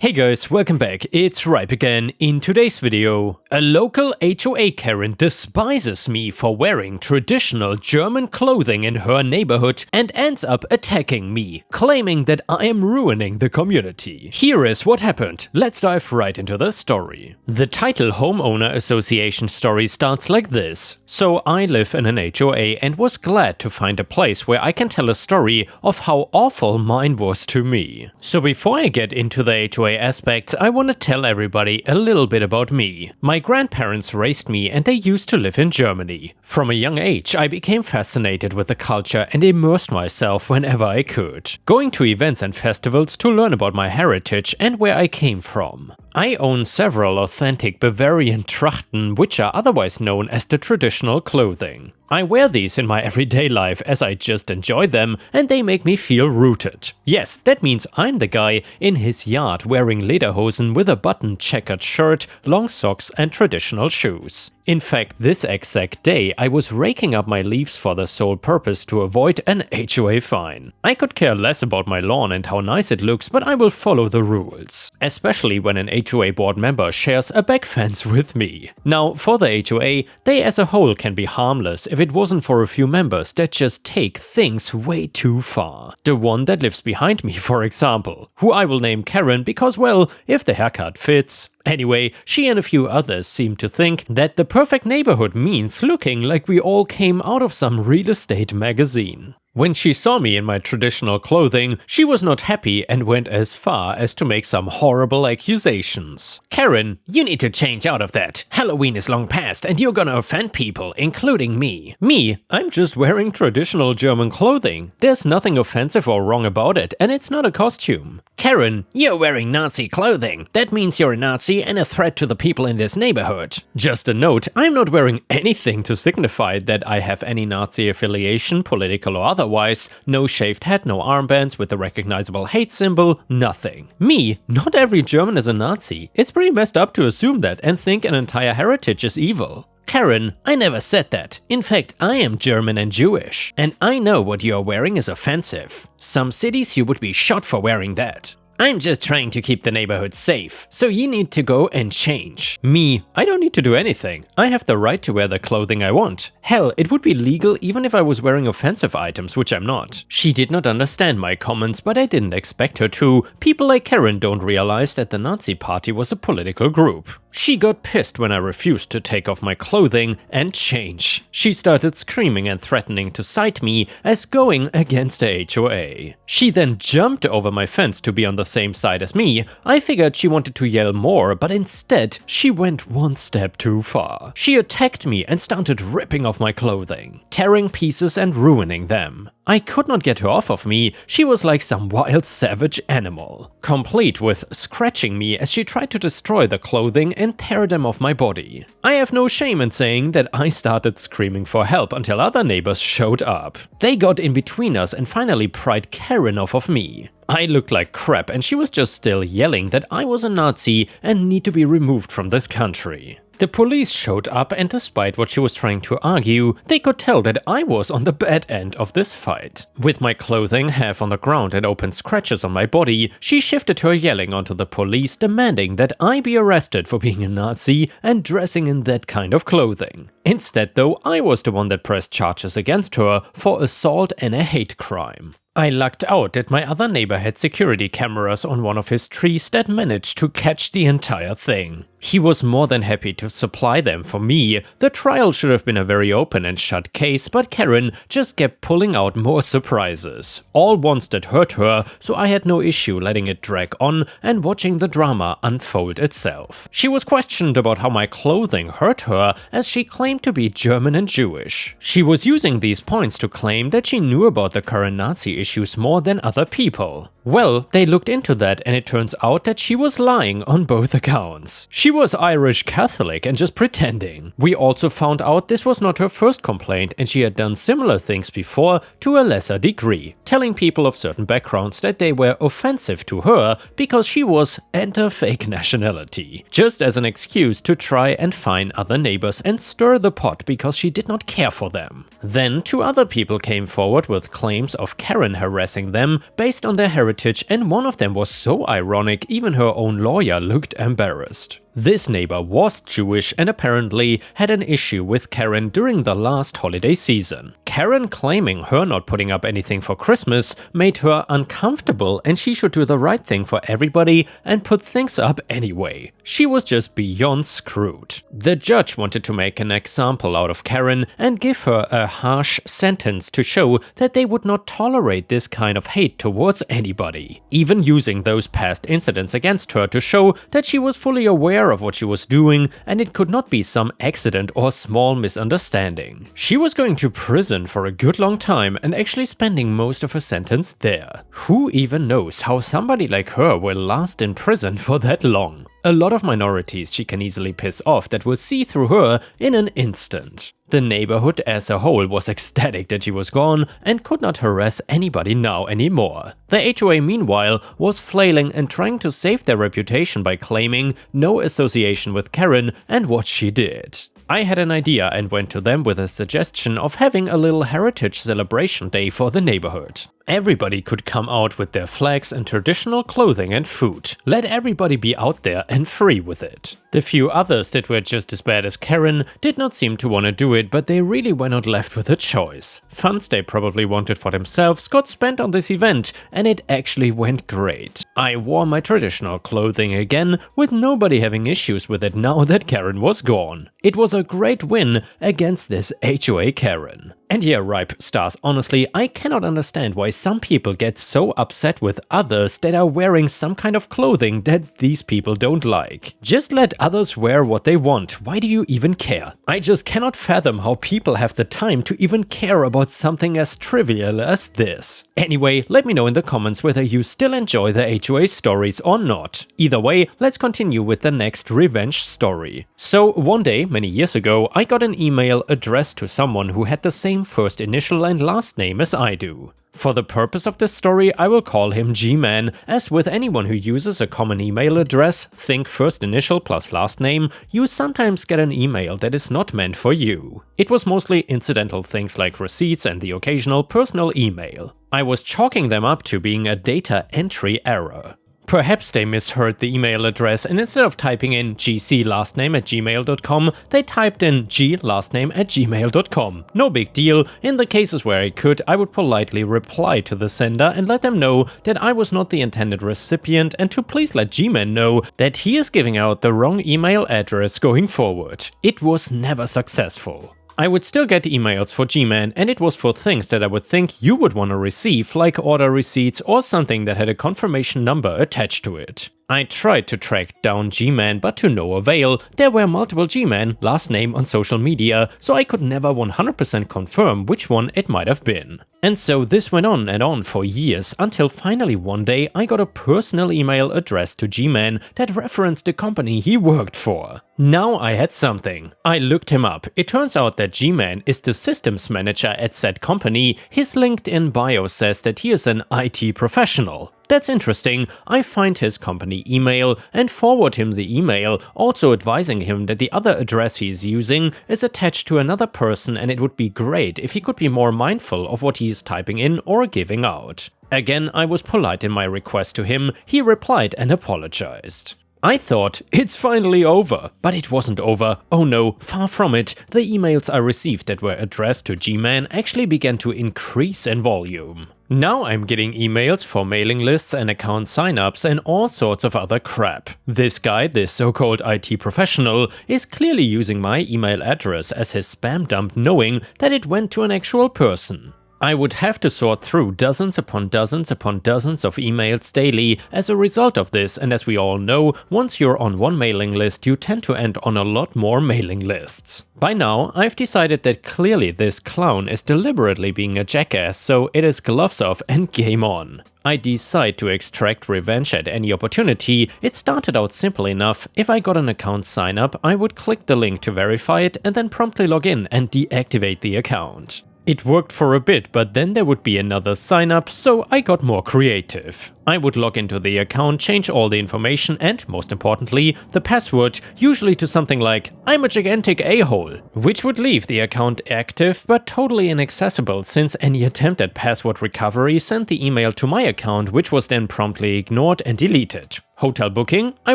Hey guys, welcome back, it's Ripe again. In today's video, a local HOA Karen despises me for wearing traditional German clothing in her neighborhood and ends up attacking me, claiming that I am ruining the community. Here is what happened, let's dive right into the story. The title Homeowner Association story starts like this. So I live in an HOA and was glad to find a place where I can tell a story of how awful mine was to me. So before I get into the HOA aspects, I want to tell everybody a little bit about me. My grandparents raised me and they used to live in Germany. From a young age, I became fascinated with the culture and immersed myself whenever I could, going to events and festivals to learn about my heritage and where I came from. I own several authentic Bavarian Trachten, which are otherwise known as the traditional clothing. I wear these in my everyday life as I just enjoy them and they make me feel rooted. Yes, that means I'm the guy in his yard wearing lederhosen with a buttoned checkered shirt, long socks and traditional shoes. In fact, this exact day I was raking up my leaves for the sole purpose to avoid an HOA fine. I could care less about my lawn and how nice it looks, but I will follow the rules. Especially when an HOA board member shares a back fence with me. Now, for the HOA, they as a whole can be harmless if it wasn't for a few members that just take things way too far. The one that lives behind me, for example, who I will name Karen because, well, if the haircut fits. Anyway, she and a few others seem to think that the perfect neighborhood means looking like we all came out of some real estate magazine. When she saw me in my traditional clothing, she was not happy and went as far as to make some horrible accusations. Karen, you need to change out of that. Halloween is long past and you're gonna offend people, including me. Me? I'm just wearing traditional German clothing. There's nothing offensive or wrong about it and it's not a costume. Karen, you're wearing Nazi clothing. That means you're a Nazi and a threat to the people in this neighborhood. Just a note, I'm not wearing anything to signify that I have any Nazi affiliation, political or otherwise. No shaved head, no armbands with the recognizable hate symbol, nothing. Me? Not every German is a Nazi. It's pretty messed up to assume that and think an entire heritage is evil. Karen, I never said that. In fact, I am German and Jewish. And I know what you are wearing is offensive. Some cities you would be shot for wearing that. I'm just trying to keep the neighborhood safe, so you need to go and change. Me, I don't need to do anything. I have the right to wear the clothing I want. Hell, it would be legal even if I was wearing offensive items, which I'm not. She did not understand my comments, but I didn't expect her to. People like Karen don't realize that the Nazi party was a political group. She got pissed when I refused to take off my clothing and change. She started screaming and threatening to cite me as going against the HOA. She then jumped over my fence to be on the same side as me. I figured she wanted to yell more, but instead she went one step too far. She attacked me and started ripping off my clothing, tearing pieces and ruining them. I could not get her off of me. She was like some wild savage animal, complete with scratching me as she tried to destroy the clothing and tear them off my body. I have no shame in saying that I started screaming for help until other neighbors showed up. They got in between us and finally pried Karen off of me. I looked like crap and she was just still yelling that I was a Nazi and need to be removed from this country. The police showed up and despite what she was trying to argue, they could tell that I was on the bad end of this fight. With my clothing half on the ground and open scratches on my body, she shifted her yelling onto the police, demanding that I be arrested for being a Nazi and dressing in that kind of clothing. Instead though, I was the one that pressed charges against her for assault and a hate crime. I lucked out that my other neighbor had security cameras on one of his trees that managed to catch the entire thing. He was more than happy to supply them for me. The trial should have been a very open and shut case, but Karen just kept pulling out more surprises. All ones that hurt her, so I had no issue letting it drag on and watching the drama unfold itself. She was questioned about how my clothing hurt her as she claimed to be German and Jewish. She was using these points to claim that she knew about the current Nazi issues more than other people. Well, they looked into that and it turns out that she was lying on both accounts. She She was Irish Catholic and just pretending. We also found out this was not her first complaint and she had done similar things before to a lesser degree, telling people of certain backgrounds that they were offensive to her because she was enter fake nationality, just as an excuse to try and fine other neighbors and stir the pot because she did not care for them. Then 2 other people came forward with claims of Karen harassing them based on their heritage, and one of them was so ironic even her own lawyer looked embarrassed. This neighbor was Jewish and apparently had an issue with Karen during the last holiday season. Karen claiming her not putting up anything for Christmas made her uncomfortable and she should do the right thing for everybody and put things up anyway. She was just beyond screwed. The judge wanted to make an example out of Karen and give her a harsh sentence to show that they would not tolerate this kind of hate towards anybody, even using those past incidents against her to show that she was fully aware of what she was doing and it could not be some accident or small misunderstanding. She was going to prison for a good long time and actually spending most of her sentence there. Who even knows how somebody like her will last in prison for that long? A lot of minorities she can easily piss off that will see through her in an instant. The neighborhood as a whole was ecstatic that she was gone and could not harass anybody now anymore. The HOA meanwhile was flailing and trying to save their reputation by claiming no association with Karen and what she did. I had an idea and went to them with a suggestion of having a little heritage celebration day for the neighborhood. Everybody could come out with their flags and traditional clothing and food. Let everybody be out there and free with it. The few others that were just as bad as Karen did not seem to want to do it, but they really were not left with a choice. Funds they probably wanted for themselves got spent on this event, and it actually went great. I wore my traditional clothing again, with nobody having issues with it now that Karen was gone. It was a great win against this HOA Karen. And yeah, ripe stars, honestly, I cannot understand why some people get so upset with others that are wearing some kind of clothing that these people don't like. Just let others wear what they want, why do you even care? I just cannot fathom how people have the time to even care about something as trivial as this. Anyway, let me know in the comments whether you still enjoy the HOA stories or not. Either way, let's continue with the next revenge story. So one day, many years ago, I got an email addressed to someone who had the same first initial and last name as I do. For the purpose of this story, I will call him G-Man. As with anyone who uses a common email address, think first initial plus last name, you sometimes get an email that is not meant for you. It was mostly incidental things like receipts and the occasional personal email. I was chalking them up to being a data entry error. Perhaps they misheard the email address and instead of typing in gclastname@gmail.com, they typed in glastname@gmail.com. No big deal. In the cases where I could, I would politely reply to the sender and let them know that I was not the intended recipient and to please let G-Man know that he is giving out the wrong email address going forward. It was never successful. I would still get emails for G-Man, and it was for things that I would think you would want to receive, like order receipts or something that had a confirmation number attached to it. I tried to track down G-Man, but to no avail. There were multiple G-Man last name on social media, so I could never 100% confirm which one it might have been. And so this went on and on for years, until finally one day I got a personal email addressed to G-Man that referenced the company he worked for. Now I had something. I looked him up. It turns out that G-Man is the systems manager at said company. His LinkedIn bio says that he is an IT professional. That's interesting. I find his company email and forward him the email, also advising him that the other address he is using is attached to another person and it would be great if he could be more mindful of what he is typing in or giving out. Again, I was polite in my request to him. He replied and apologized. I thought, it's finally over, but it wasn't over. Oh no, far from it. The emails I received that were addressed to G-Man actually began to increase in volume. Now I'm getting emails for mailing lists and account signups and all sorts of other crap. This guy, this so-called IT professional, is clearly using my email address as his spam dump knowing that it went to an actual person. I would have to sort through dozens upon dozens upon dozens of emails daily as a result of this, and as we all know, once you're on one mailing list, you tend to end on a lot more mailing lists. By now, I've decided that clearly this clown is deliberately being a jackass, so it is gloves off and game on. I decide to extract revenge at any opportunity. It started out simple enough. If I got an account sign up, I would click the link to verify it and then promptly log in and deactivate the account. It worked for a bit, but then there would be another sign up, so I got more creative. I would log into the account, change all the information and, most importantly, the password, usually to something like "I'm a gigantic a-hole," which would leave the account active but totally inaccessible since any attempt at password recovery sent the email to my account, which was then promptly ignored and deleted. Hotel booking? I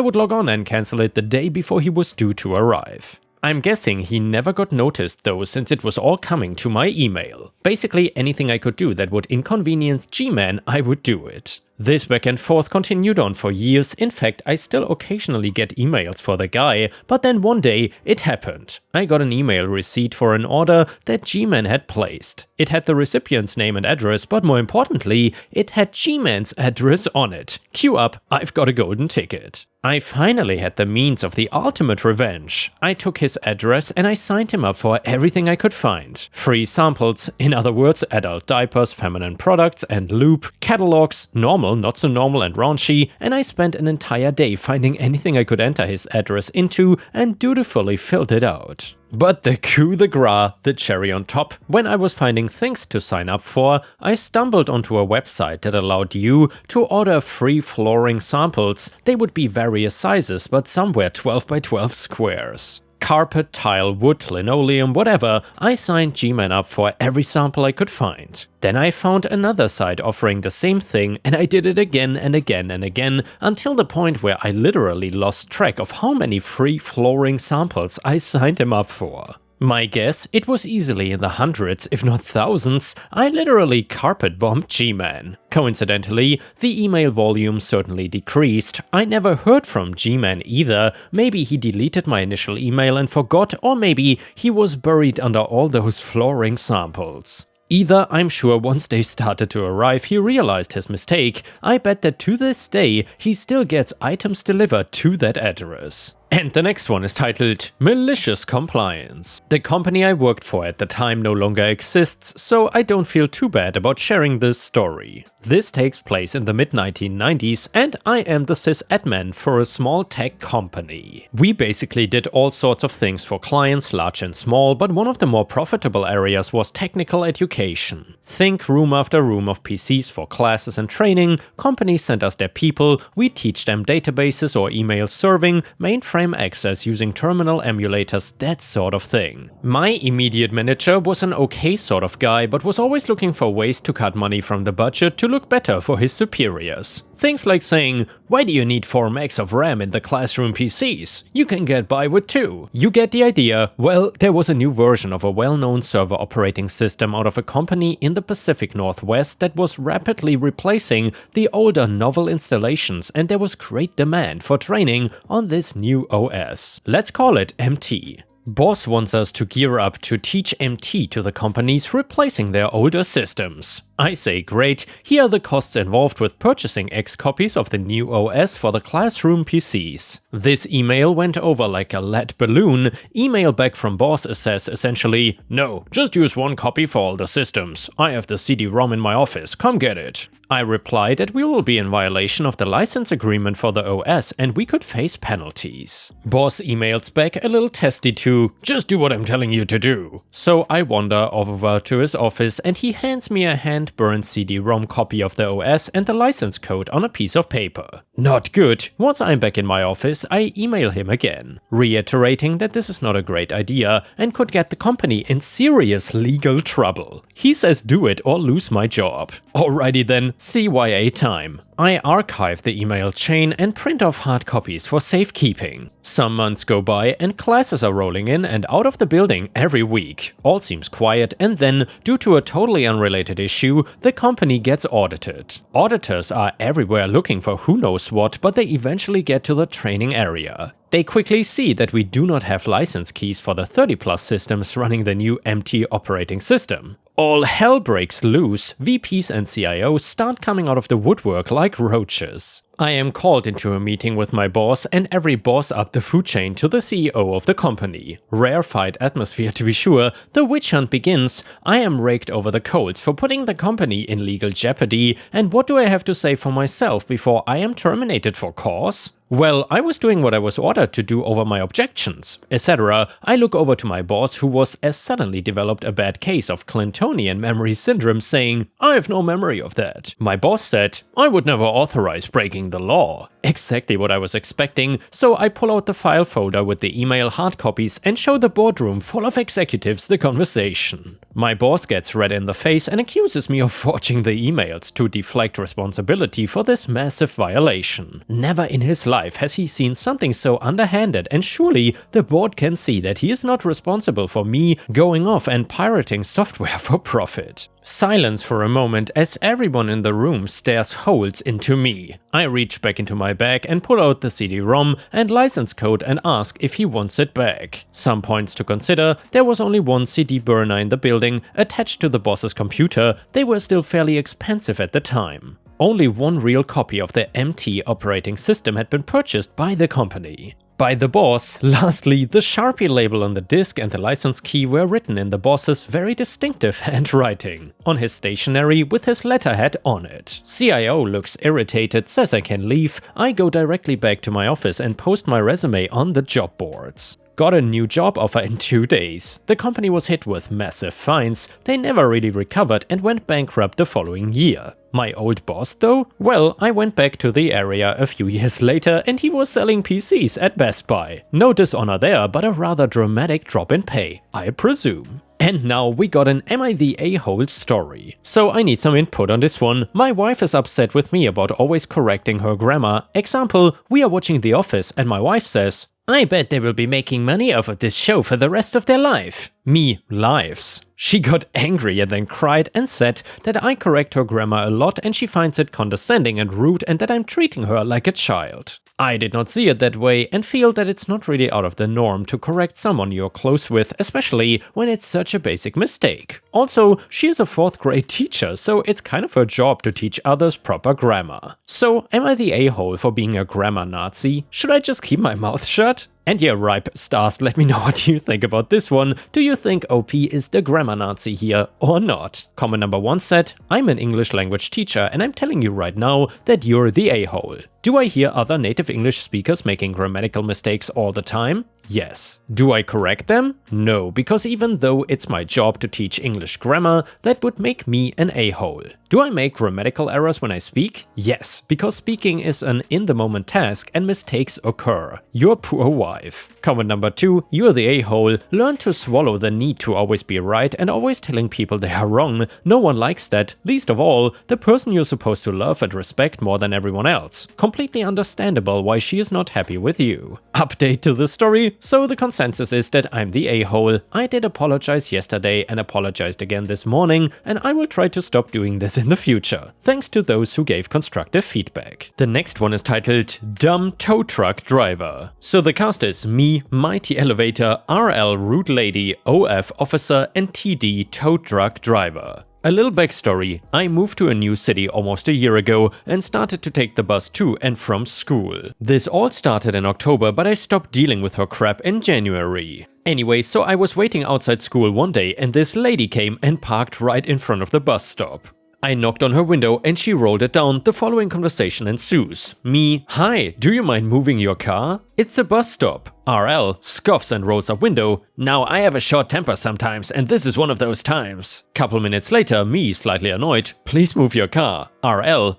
would log on and cancel it the day before he was due to arrive. I'm guessing he never got noticed though, since it was all coming to my email. Basically anything I could do that would inconvenience G-Man, I would do it. This back and forth continued on for years. In fact, I still occasionally get emails for the guy, but then one day it happened. I got an email receipt for an order that G-Man had placed. It had the recipient's name and address, but more importantly, it had G-Man's address on it. Cue up, I've got a golden ticket. I finally had the means of the ultimate revenge. I took his address and I signed him up for everything I could find. Free samples, in other words, adult diapers, feminine products and lube, catalogs, normal, not so normal and raunchy, and I spent an entire day finding anything I could enter his address into and dutifully filled it out. But the coup de grace, the cherry on top, when I was finding things to sign up for, I stumbled onto a website that allowed you to order free flooring samples. They would be various sizes, but some were 12 by 12 squares. Carpet, tile, wood, linoleum, whatever, I signed G-Man up for every sample I could find. Then I found another site offering the same thing, and I did it again and again and again, until the point where I literally lost track of how many free flooring samples I signed him up for. My guess, it was easily in the hundreds, if not thousands. I literally carpet bombed G-Man. Coincidentally, the email volume certainly decreased. I never heard from G-Man either. Maybe he deleted my initial email and forgot, or maybe he was buried under all those flooring samples. Either, I'm sure once they started to arrive, he realized his mistake. I bet that to this day, he still gets items delivered to that address. And the next one is titled Malicious Compliance. The company I worked for at the time no longer exists, so I don't feel too bad about sharing this story. This takes place in the mid-1990s and I am the sysadmin for a small tech company. We basically did all sorts of things for clients, large and small, but one of the more profitable areas was technical education. Think room after room of PCs for classes and training. Companies send us their people, we teach them databases or email serving, mainframe access using terminal emulators, that sort of thing. My immediate manager was an okay sort of guy, but was always looking for ways to cut money from the budget to look better for his superiors. Things like saying, "Why do you need 4 megs of RAM in the classroom PCs? You can get by with 2. You get the idea. Well, there was a new version of a well-known server operating system out of a company in the Pacific Northwest that was rapidly replacing the older novel installations, and there was great demand for training on this new OS. Let's call it MT. Boss wants us to gear up to teach MT to the companies replacing their older systems. I say great, here are the costs involved with purchasing X copies of the new OS for the classroom PCs. This email went over like a lead balloon. Email back from boss says essentially, "No, just use 1 copy for all the systems. I have the CD-ROM in my office, come get it." I replied that we will be in violation of the license agreement for the OS and we could face penalties. Boss emails back a little testy too, "Just do what I'm telling you to do." So I wander over to his office and he hands me a hand-burned CD-ROM copy of the OS and the license code on a piece of paper. Not good. Once I'm back in my office, I email him again, reiterating that this is not a great idea and could get the company in serious legal trouble. He says do it or lose my job. Alrighty then, CYA time. I archive the email chain and print off hard copies for safekeeping. Some months go by and classes are rolling in and out of the building every week. All seems quiet, and then, due to a totally unrelated issue, the company gets audited. Auditors are everywhere looking for who knows what, but they eventually get to the training area. They quickly see that we do not have license keys for the 30+ systems running the new MT operating system. All hell breaks loose, VPs and CIOs start coming out of the woodwork like roaches. I am called into a meeting with my boss and every boss up the food chain to the CEO of the company. Rarefied atmosphere to be sure, the witch hunt begins, I am raked over the coals for putting the company in legal jeopardy, and what do I have to say for myself before I am terminated for cause? Well, I was doing what I was ordered to do over my objections, etc. I look over to my boss who was as suddenly developed a bad case of Clintonian memory syndrome saying, I have no memory of that. My boss said, I would never authorize breaking the law. Exactly what I was expecting, so I pull out the file folder with the email hard copies and show the boardroom full of executives the conversation. My boss gets red in the face and accuses me of forging the emails to deflect responsibility for this massive violation. Never in his life has he seen something so underhanded, and surely the board can see that he is not responsible for me going off and pirating software for profit. Silence for a moment as everyone in the room stares holes into me. I reach back into my bag and pull out the CD-ROM and license code and ask if he wants it back. Some points to consider: there was only one CD burner in the building attached to the boss's computer. They were still fairly expensive at the time. Only one real copy of the MT operating system had been purchased by the company. By the boss. Lastly, the Sharpie label on the disc and the license key were written in the boss's very distinctive handwriting, on his stationery with his letterhead on it. CIO looks irritated, says I can leave. I go directly back to my office and post my resume on the job boards. Got a new job offer in 2 days. The company was hit with massive fines. They never really recovered and went bankrupt the following year. My old boss though? Well, I went back to the area a few years later and he was selling PCs at Best Buy. No dishonor there, but a rather dramatic drop in pay, I presume. And now we got an Am I the A-hole story. So I need some input on this one. My wife is upset with me about always correcting her grammar. Example, we are watching The Office and my wife says, I bet they will be making money off of this show for the rest of their life. Me, lives. She got angry and then cried and said that I correct her grammar a lot and she finds it condescending and rude and that I'm treating her like a child. I did not see it that way and feel that it's not really out of the norm to correct someone you're close with, especially when it's such a basic mistake. Also, she is a 4th grade teacher, so it's kind of her job to teach others proper grammar. So, am I the a-hole for being a grammar Nazi? Should I just keep my mouth shut? And yeah, Ripe Stars, let me know what you think about this one. Do you think OP is the grammar Nazi here or not? Comment number 1 said, I'm an English language teacher and I'm telling you right now that you're the a-hole. Do I hear other native English speakers making grammatical mistakes all the time? Yes. Do I correct them? No, because even though it's my job to teach English grammar, that would make me an a-hole. Do I make grammatical errors when I speak? Yes, because speaking is an in-the-moment task and mistakes occur. Your poor wife. Comment number 2, you're the a-hole. Learn to swallow the need to always be right and always telling people they are wrong. No one likes that, least of all, the person you're supposed to love and respect more than everyone else. Completely understandable why she is not happy with you. Update to the story. So the consensus is that I'm the a-hole. I did apologize yesterday and apologized again this morning, and I will try to stop doing this in the future, thanks to those who gave constructive feedback. The next one is titled Dumb Tow Truck Driver. So the cast is me, Mighty Elevator, RL Rude Lady, OF Officer, and TD Tow Truck Driver. A little backstory, I moved to a new city almost a year ago and started to take the bus to and from school. This all started in October, but I stopped dealing with her crap in January. Anyway, so I was waiting outside school one day and this lady came and parked right in front of the bus stop. I knocked on her window and she rolled it down. The following conversation ensues. Me, hi, do you mind moving your car? It's a bus stop. RL scoffs and rolls up window. Now I have a short temper sometimes and this is one of those times. Couple minutes later, me slightly annoyed. Please move your car. RL,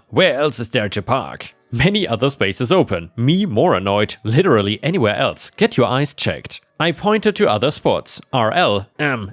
where else is there to park? Many other spaces open. Me more annoyed. Literally anywhere else. Get your eyes checked. I pointed to other spots. RL,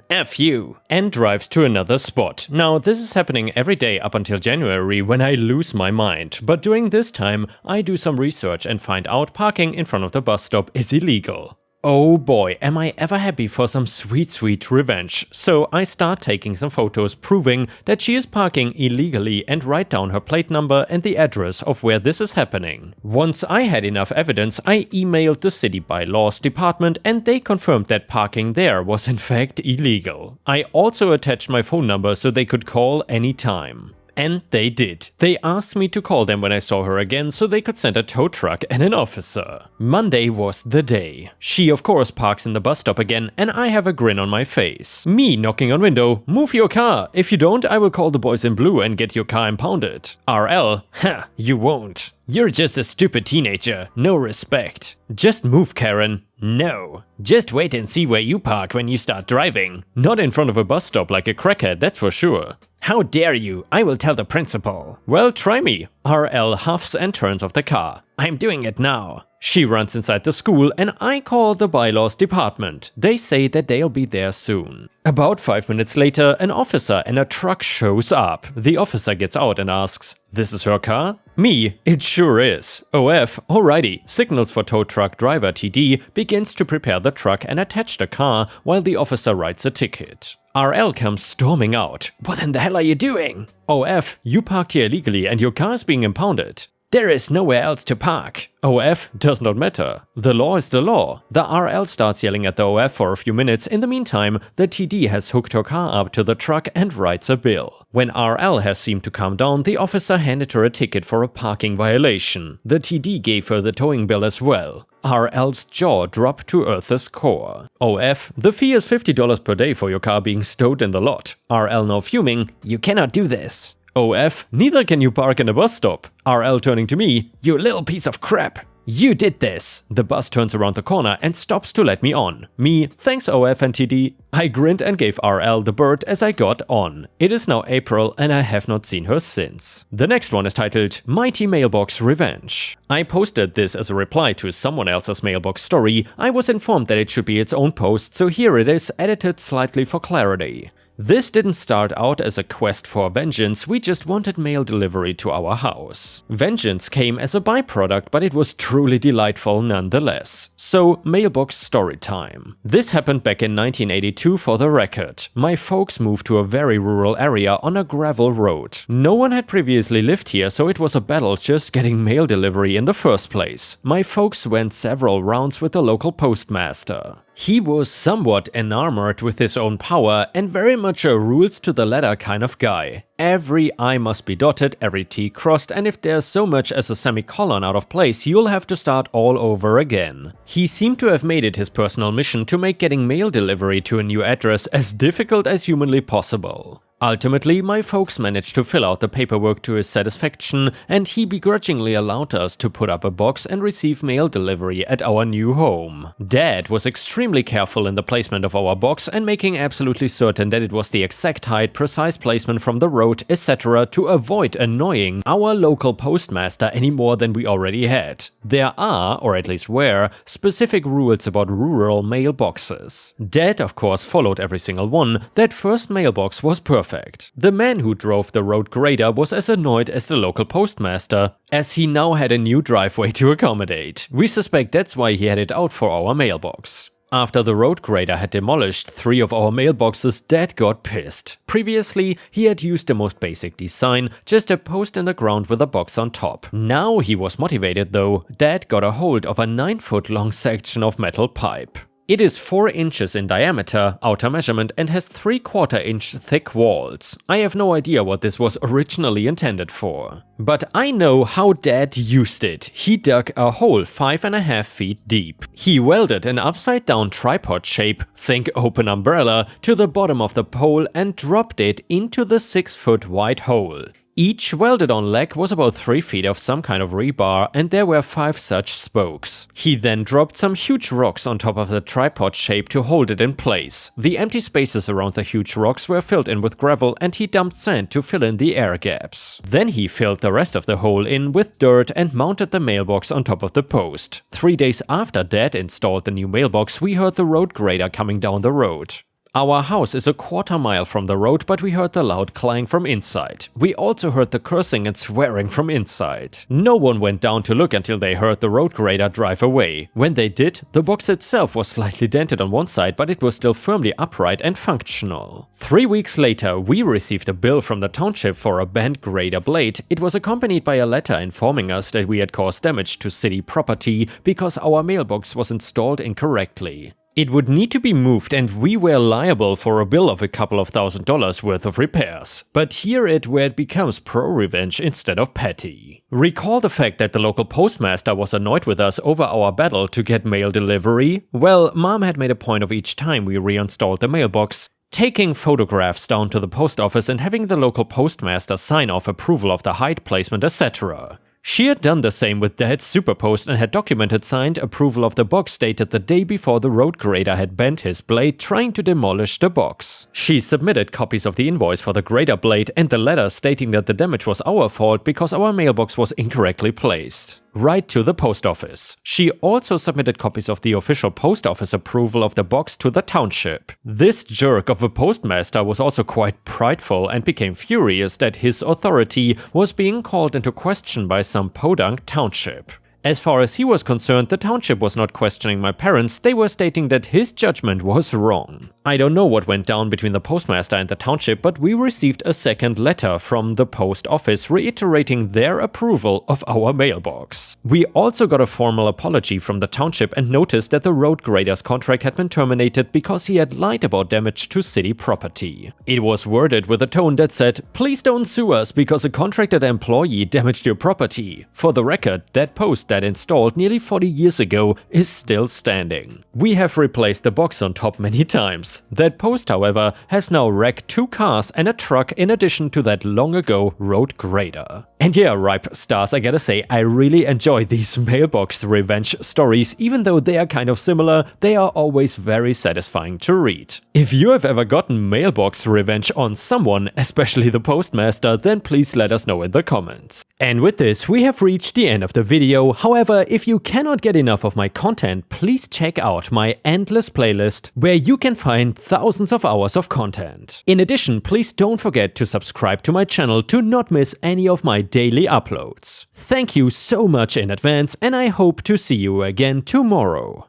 F you, and drives to another spot. Now this is happening every day up until January when I lose my mind, but during this time I do some research and find out parking in front of the bus stop is illegal. Oh boy, am I ever happy for some sweet revenge. So I start taking some photos proving that she is parking illegally and write down her plate number and the address of where this is happening. Once I had enough evidence, I emailed the city bylaws department and they confirmed that parking there was in fact illegal. I also attached my phone number so they could call anytime. And they did. They asked me to call them when I saw her again so they could send a tow truck and an officer. Monday was the day. She of course parks in the bus stop again and I have a grin on my face. Me knocking on window, move your car. If you don't, I will call the boys in blue and get your car impounded. RL, ha, you won't. You're just a stupid teenager, no respect. Just move, Karen. No. Just wait and see where you park when you start driving. Not in front of a bus stop like a crackhead, that's for sure. How dare you? I will tell the principal. Well, try me. RL huffs and turns off the car. I'm doing it now. She runs inside the school and I call the bylaws department. They say that they'll be there soon. About 5 minutes later, an officer and a truck shows up. The officer gets out and asks, "This is her car?" Me, it sure is. OF, alrighty. Signals for tow truck driver TD, begins to prepare the truck and attach the car while the officer writes a ticket. RL comes storming out. What in the hell are you doing? OF, you parked here illegally and your car is being impounded. There is nowhere else to park. OF does not matter. The law is the law. The RL starts yelling at the OF for a few minutes. In the meantime, the TD has hooked her car up to the truck and writes a bill. When RL has seemed to calm down, the officer handed her a ticket for a parking violation. The TD gave her the towing bill as well. RL's jaw dropped to Earth's core. OF, the fee is $50 per day for your car being stowed in the lot. RL now fuming, you cannot do this. OF, neither can you park in a bus stop. RL turning to me, you little piece of crap. You did this. The bus turns around the corner and stops to let me on. Me, thanks OF and TD. I grinned and gave RL the bird as I got on. It is now April and I have not seen her since. The next one is titled Mighty Mailbox Revenge. I posted this as a reply to someone else's mailbox story. I was informed that it should be its own post, so here it is, edited slightly for clarity. This didn't start out as a quest for vengeance, we just wanted mail delivery to our house. Vengeance came as a byproduct, but it was truly delightful nonetheless. So, mailbox story time. This happened back in 1982 for the record. My folks moved to a very rural area on a gravel road. No one had previously lived here, so it was a battle just getting mail delivery in the first place. My folks went several rounds with the local postmaster. He was somewhat enamored with his own power and very much a rules to the letter kind of guy. Every I must be dotted, every T crossed, and if there's so much as a semicolon out of place, you'll have to start all over again. He seemed to have made it his personal mission to make getting mail delivery to a new address as difficult as humanly possible. Ultimately, my folks managed to fill out the paperwork to his satisfaction, and he begrudgingly allowed us to put up a box and receive mail delivery at our new home. Dad was extremely careful in the placement of our box and making absolutely certain that it was the exact height, precise placement from the road, etc. to avoid annoying our local postmaster any more than we already had. There are, or at least were, specific rules about rural mailboxes. Dad, of course, followed every single one. That first mailbox was perfect. The man who drove the road grader was as annoyed as the local postmaster, as he now had a new driveway to accommodate. We suspect that's why he had it out for our mailbox. After the road grader had demolished 3 of our mailboxes, Dad got pissed. Previously, he had used the most basic design, just a post in the ground with a box on top. Now he was motivated though. Dad got a hold of a 9-foot long section of metal pipe. It is 4 inches in diameter, outer measurement, and has 3/4 inch thick walls. I have no idea what this was originally intended for. But I know how Dad used it. He dug a hole 5.5 feet deep. He welded an upside down tripod shape, think open umbrella, to the bottom of the pole and dropped it into the 6-foot wide hole. Each welded on leg was about 3 feet of some kind of rebar, and there were 5 such spokes. He then dropped some huge rocks on top of the tripod shape to hold it in place. The empty spaces around the huge rocks were filled in with gravel, and he dumped sand to fill in the air gaps. Then he filled the rest of the hole in with dirt and mounted the mailbox on top of the post. 3 days after Dad installed the new mailbox, we heard the road grader coming down the road. Our house is a quarter mile from the road, but we heard the loud clang from inside. We also heard the cursing and swearing from inside. No one went down to look until they heard the road grader drive away. When they did, the box itself was slightly dented on one side, but it was still firmly upright and functional. 3 weeks later, we received a bill from the township for a bent grader blade. It was accompanied by a letter informing us that we had caused damage to city property because our mailbox was installed incorrectly. It would need to be moved and we were liable for a bill of a couple of $1,000s worth of repairs. But here it where it becomes pro-revenge instead of petty. Recall the fact that the local postmaster was annoyed with us over our battle to get mail delivery? Well, Mom had made a point of each time we reinstalled the mailbox taking photographs down to the post office and having the local postmaster sign off approval of the height placement, etc. She had done the same with Dad's Superpost and had documented signed approval of the box dated the day before the road grader had bent his blade trying to demolish the box. She submitted copies of the invoice for the grader blade and the letter stating that the damage was our fault because our mailbox was incorrectly placed. Right to the post office. She also submitted copies of the official post office approval of the box to the township. This jerk of a postmaster was also quite prideful and became furious that his authority was being called into question by some podunk township. As far as he was concerned, the township was not questioning my parents, they were stating that his judgment was wrong. I don't know what went down between the postmaster and the township, but we received a second letter from the post office reiterating their approval of our mailbox. We also got a formal apology from the township and noticed that the road grader's contract had been terminated because he had lied about damage to city property. It was worded with a tone that said, "Please don't sue us because a contracted employee damaged your property." For the record, that post that installed nearly 40 years ago is still standing. We have replaced the box on top many times. That post, however, has now wrecked 2 cars and a truck in addition to that long ago road grader. And yeah, Ripe Stars, I gotta say, I really enjoy these mailbox revenge stories. Even though they are kind of similar, they are always very satisfying to read. If you have ever gotten mailbox revenge on someone, especially the postmaster, then please let us know in the comments. And with this, we have reached the end of the video. However, if you cannot get enough of my content, please check out my endless playlist, where you can find thousands of hours of content. In addition, please don't forget to subscribe to my channel to not miss any of my daily uploads. Thank you so much in advance, and I hope to see you again tomorrow.